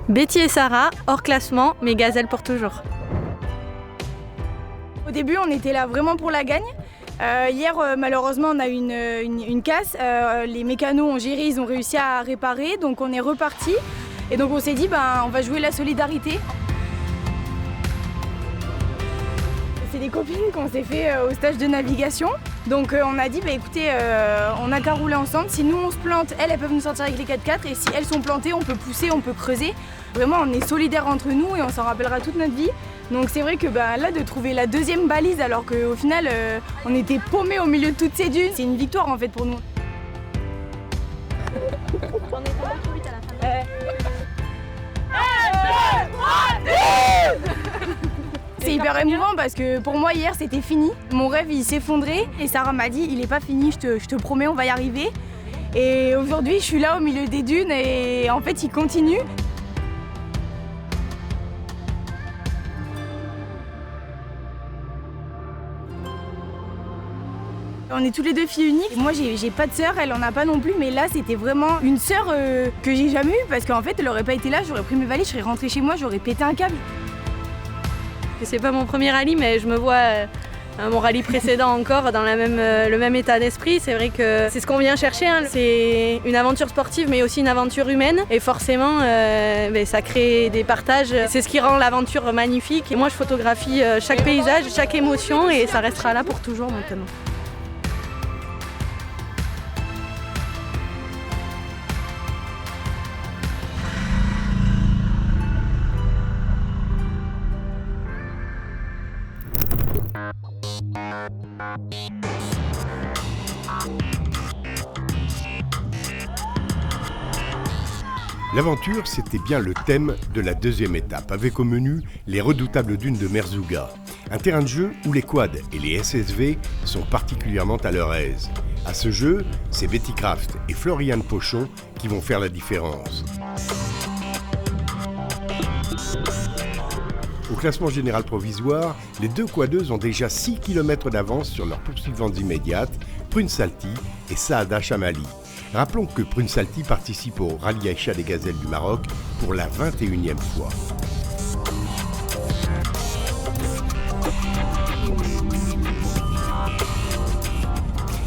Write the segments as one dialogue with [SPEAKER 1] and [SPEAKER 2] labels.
[SPEAKER 1] Betty et Sarah, hors classement, mais gazelle pour toujours.
[SPEAKER 2] Au début, on était là vraiment pour la gagne. Hier, malheureusement, on a eu une casse. Les mécanos ont géré, ils ont réussi à réparer, donc on est reparti. Et donc on s'est dit, on va jouer la solidarité. C'est des copines qu'on s'est fait au stage de navigation. Donc on a dit, écoutez, on n'a qu'à rouler ensemble. Si nous on se plante, elles peuvent nous sortir avec les 4x4. Et si elles sont plantées, on peut pousser, on peut creuser. Vraiment, on est solidaires entre nous et on s'en rappellera toute notre vie. Donc c'est vrai que là, de trouver la deuxième balise alors qu'au final, on était paumés au milieu de toutes ces dunes, c'est une victoire en fait pour nous. C'est hyper émouvant parce que pour moi hier c'était fini, mon rêve il s'effondrait et Sarah m'a dit il est pas fini, je te promets on va y arriver. Et aujourd'hui je suis là au milieu des dunes et en fait il continue. On est tous les deux filles uniques. Moi j'ai pas de sœur, elle en a pas non plus, mais là c'était vraiment une sœur que j'ai jamais eue parce qu'en fait elle aurait pas été là, j'aurais pris mes valises, je serais rentrée chez moi, j'aurais pété un câble.
[SPEAKER 1] C'est pas mon premier rallye, mais je me vois à mon rallye précédent encore dans le même état d'esprit. C'est vrai que c'est ce qu'on vient chercher. C'est une aventure sportive, mais aussi une aventure humaine. Et forcément, ça crée des partages. C'est ce qui rend l'aventure magnifique. Et moi, je photographie chaque paysage, chaque émotion, et ça restera là pour toujours maintenant.
[SPEAKER 3] L'aventure, c'était bien le thème de la deuxième étape, avec au menu les redoutables dunes de Merzouga, un terrain de jeu où les quads et les SSV sont particulièrement à leur aise. À ce jeu, c'est Betty Kraft et Floriane Pochon qui vont faire la différence. Au classement général provisoire, les deux quadeuses ont déjà 6 km d'avance sur leurs poursuivantes immédiates, Prune Salti et Saada Chamali. Rappelons que Prune Salti participe au Rallye Aïcha des Gazelles du Maroc pour la 21e fois.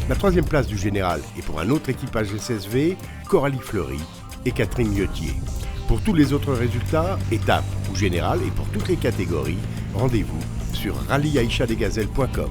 [SPEAKER 3] La troisième place du général est pour un autre équipage SSV, Coralie Fleury et Catherine Miottier. Pour tous les autres résultats, étapes ou général et pour toutes les catégories, rendez-vous sur rallyaïchadesgazelles.com.